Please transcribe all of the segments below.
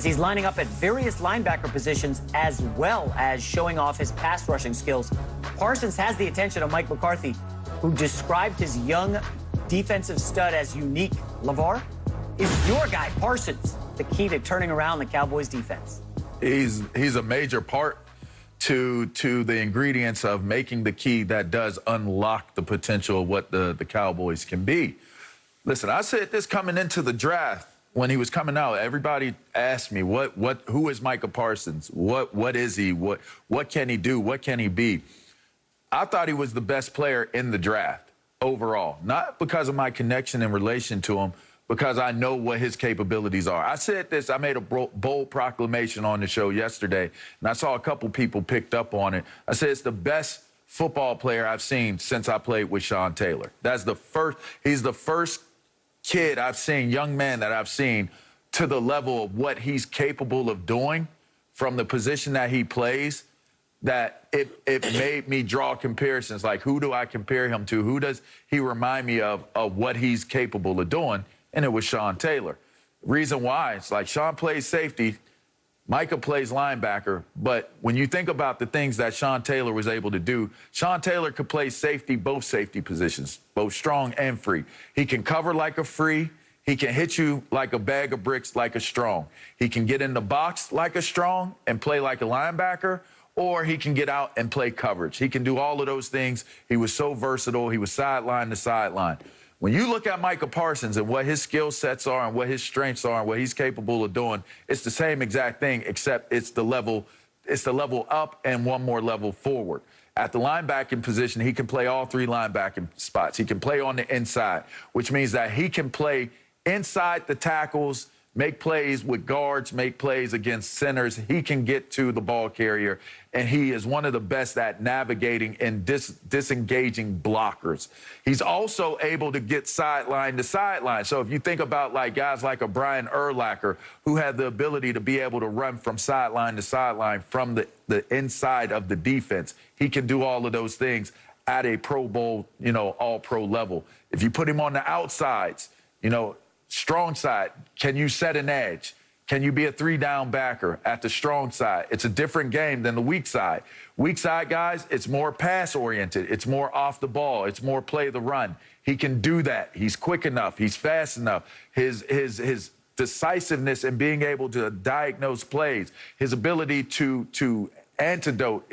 He's lining up at various linebacker positions as well as showing off his pass rushing skills. Parsons has the attention of Mike McCarthy, who described his young defensive stud as unique. LeVar, is your guy Parsons the key to turning around the Cowboys defense? He's a major part to the ingredients of making the key that does unlock the potential of what the Cowboys can be. Listen, I said this coming into the draft. When he was coming out, everybody asked me, who is Micah Parsons? What is he? What can he do? What can he be? I thought he was the best player in the draft overall, not because of my connection and relation to him, because I know what his capabilities are. I said this, I made a bold proclamation on the show yesterday, and I saw a couple people picked up on it. I said it's the best football player I've seen since I played with Sean Taylor. He's the first kid I've seen, young man that I've seen, to the level of what he's capable of doing from the position that he plays, that it made me draw comparisons. Like, who do I compare him to? Who does he remind me of what he's capable of doing? And it was Sean Taylor. Reason why, it's like Sean plays safety, Micah plays linebacker, but when you think about the things that Sean Taylor was able to do, Sean Taylor could play safety, both safety positions, both strong and free. He can cover like a free. He can hit you like a bag of bricks like a strong. He can get in the box like a strong and play like a linebacker, or he can get out and play coverage. He can do all of those things. He was so versatile. He was sideline to sideline. When you look at Micah Parsons and what his skill sets are and what his strengths are and what he's capable of doing, it's the same exact thing, except it's the level up and one more level forward. At the linebacking position, he can play all three linebacking spots. He can play on the inside, which means that he can play inside the tackles, make plays with guards, make plays against centers. He can get to the ball carrier, and he is one of the best at navigating and disengaging blockers. He's also able to get sideline to sideline. So if you think about like guys like a Brian Urlacher, who had the ability to be able to run from sideline to sideline from the inside of the defense, he can do all of those things at a Pro Bowl, all-pro level. If you put him on the outsides, strong side, can you set an edge? Can you be a three-down backer at the strong side? It's a different game than the weak side. Weak side guys, it's more pass-oriented. It's more off the ball. It's more play the run. He can do that. He's quick enough. He's fast enough. His decisiveness in being able to diagnose plays, his ability to antidote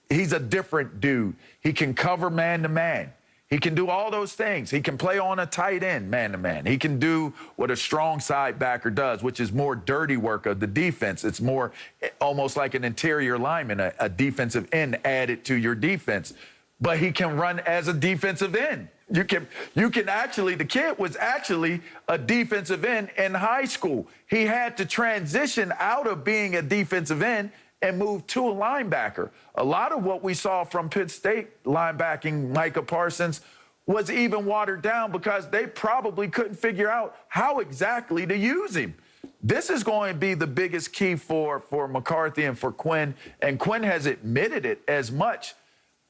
he's a different dude. He can cover man-to-man. He can do all those things. He can play on a tight end, man-to-man. He can do what a strong side backer does, which is more dirty work of the defense. It's more almost like an interior lineman, a defensive end added to your defense. But he can run as a defensive end. You can actually, the kid was actually a defensive end in high school. He had to transition out of being a defensive end and move to a linebacker. A lot of what we saw from Pitt State linebacking Micah Parsons was even watered down because they probably couldn't figure out how exactly to use him. This is going to be the biggest key for McCarthy and for Quinn, and Quinn has admitted it as much.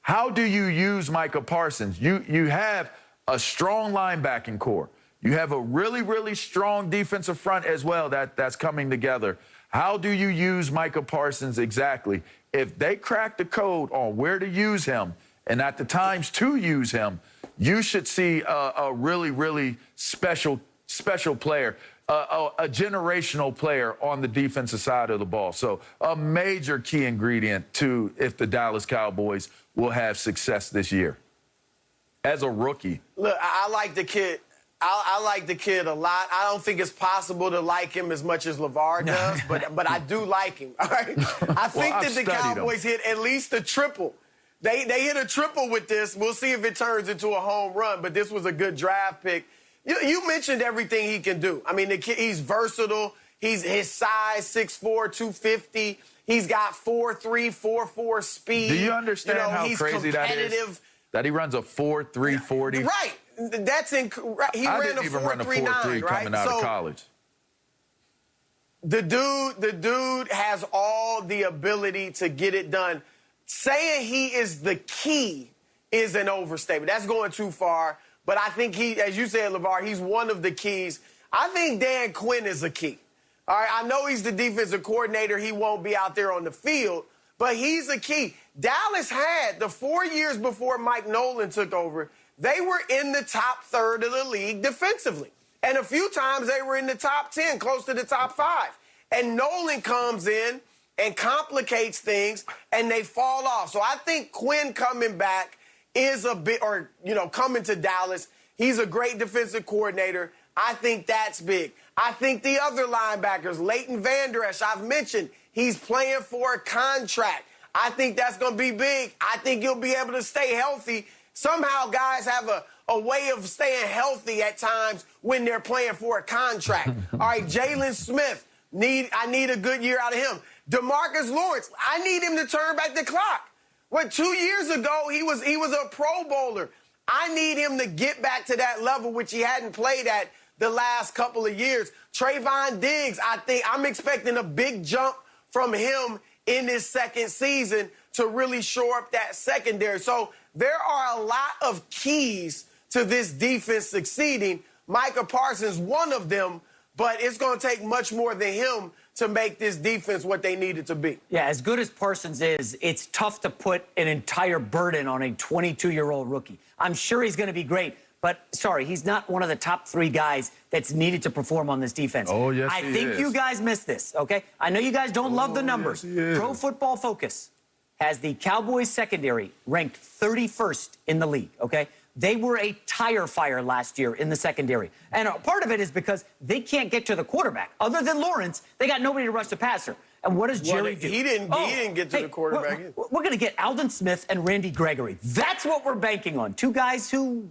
How do you use Micah Parsons? You have a strong linebacking core. You have a really, really strong defensive front as well that's coming together. How do you use Micah Parsons exactly? If they crack the code on where to use him and at the times to use him, you should see a really, really special player, a generational player on the defensive side of the ball. So a major key ingredient to if the Dallas Cowboys will have success this year as a rookie. Look, I like the kid. I like the kid a lot. I don't think it's possible to like him as much as LeVar does, but I do like him. All right. I think that the Cowboys hit at least a triple. They hit a triple with this. We'll see if it turns into a home run, but this was a good draft pick. You mentioned everything he can do. I mean, the kid, he's versatile. His size, 6'4", 250. He's got 4.3, 4.4 speed. Do you understand how crazy that is? That he runs a 4.3 40? Right. That's incorrect. He ran a 4.39, right? Coming out of college. The dude has all the ability to get it done. Saying he is the key is an overstatement. That's going too far. But I think he, as you said, LeVar, he's one of the keys. I think Dan Quinn is a key. All right, I know he's the defensive coordinator. He won't be out there on the field, but he's the key. Dallas had the 4 years before Mike Nolan took over, they were in the top third of the league defensively. And a few times they were in the top 10, close to the top 5. And Nolan comes in and complicates things, and they fall off. So I think Quinn coming back is a bit, or, coming to Dallas, he's a great defensive coordinator. I think that's big. I think the other linebackers, Leighton Vander Esch, I've mentioned, he's playing for a contract. I think that's going to be big. I think he'll be able to stay healthy. Somehow guys have a way of staying healthy at times when they're playing for a contract. All right, Jalen Smith, I need a good year out of him. DeMarcus Lawrence, I need him to turn back the clock. 2 years ago, he was a Pro Bowler. I need him to get back to that level, which he hadn't played at the last couple of years. Trayvon Diggs, I'm expecting a big jump from him in this second season to really shore up that secondary. So there are a lot of keys to this defense succeeding. Micah Parsons, one of them, but it's going to take much more than him to make this defense what they need it to be. Yeah, as good as Parsons is, it's tough to put an entire burden on a 22-year-old rookie. I'm sure he's going to be great, but sorry, he's not one of the top 3 guys that's needed to perform on this defense. Oh, yes, I think you guys missed this, okay? I know you guys don't love the numbers. Yes, Pro Football Focus has the Cowboys secondary ranked 31st in the league, okay? They were a tire fire last year in the secondary. And part of it is because they can't get to the quarterback. Other than Lawrence, they got nobody to rush the passer. And what does Jerry do? He didn't get to the quarterback. We're going to get Alden Smith and Randy Gregory. That's what we're banking on. 2 guys who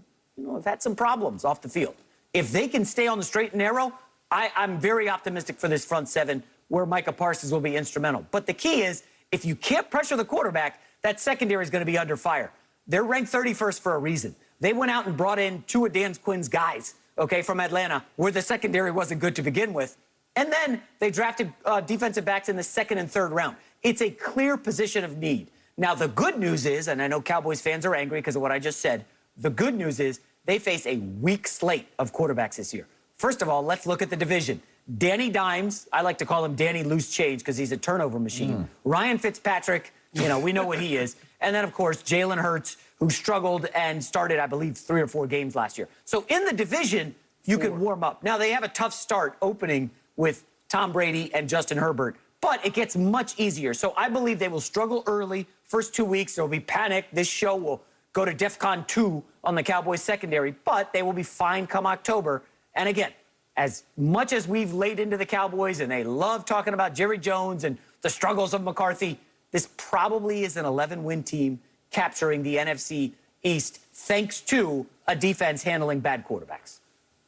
have had some problems off the field. If they can stay on the straight and narrow, I'm very optimistic for this front 7 where Micah Parsons will be instrumental. But the key is, if you can't pressure the quarterback, that secondary is going to be under fire. They're ranked 31st for a reason. They went out and brought in 2 of Dan Quinn's guys, okay, from Atlanta, where the secondary wasn't good to begin with. And then they drafted defensive backs in the 2nd and 3rd round. It's a clear position of need. Now, the good news is, and I know Cowboys fans are angry because of what I just said, the good news is they face a weak slate of quarterbacks this year. First of all, let's look at the division. Danny Dimes, I like to call him Danny Loose Change because he's a turnover machine. Ryan Fitzpatrick, we know what he is. And then, of course, Jalen Hurts, who struggled and started, I believe, 3 or 4 games last year. So in the division, you can warm up. Now, they have a tough start opening with Tom Brady and Justin Herbert, but it gets much easier. So I believe they will struggle early. First 2 weeks, there will be panic. This show will go to DEFCON 2 on the Cowboys secondary, but they will be fine come October. And again, as much as we've laid into the Cowboys and they love talking about Jerry Jones and the struggles of McCarthy, this probably is an 11-win team capturing the NFC East thanks to a defense handling bad quarterbacks.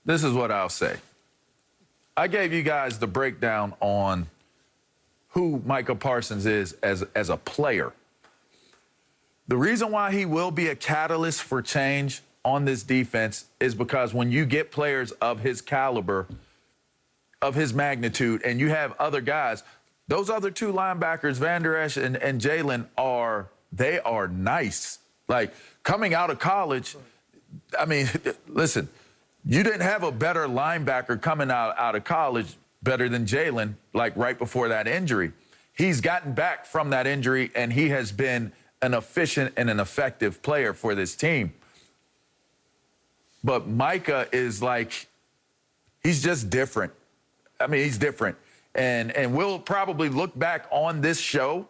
This is what I'll say. I gave you guys the breakdown on who Micah Parsons is as a player. The reason why he will be a catalyst for change on this defense is because when you get players of his caliber, of his magnitude, and you have other guys, those other 2 linebackers, Vander Esch and Jalen, are nice. Like, coming out of college, I mean, listen, you didn't have a better linebacker coming out of college better than Jalen, like, right before that injury. He's gotten back from that injury, and he has been an efficient and an effective player for this team. But Micah is like, he's just different. I mean, he's different. And we'll probably look back on this show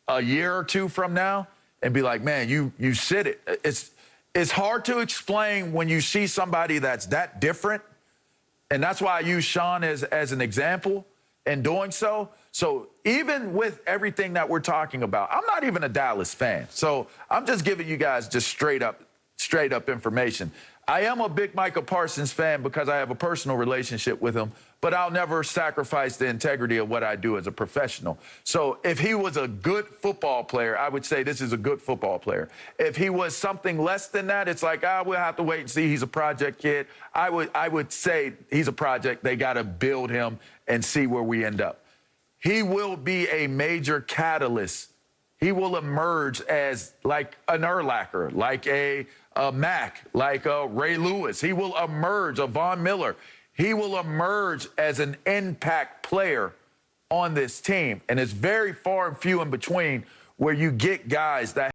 a year or 2 from now and be like, man, you said it. It's hard to explain when you see somebody that's that different. And that's why I use Sean as an example in doing so. So even with everything that we're talking about, I'm not even a Dallas fan. So I'm just giving you guys just straight up information. I am a big Micah Parsons fan because I have a personal relationship with him, but I'll never sacrifice the integrity of what I do as a professional. So if he was a good football player, I would say this is a good football player. If he was something less than that, it's like, we'll have to wait and see. He's a project kid. I would say he's a project. They got to build him and see where we end up. He will be a major catalyst. He will emerge as like an Urlacher, like a Mack, like a Ray Lewis. He will emerge, a Von Miller. he will emerge as an impact player on this team. And it's very far and few in between where you get guys that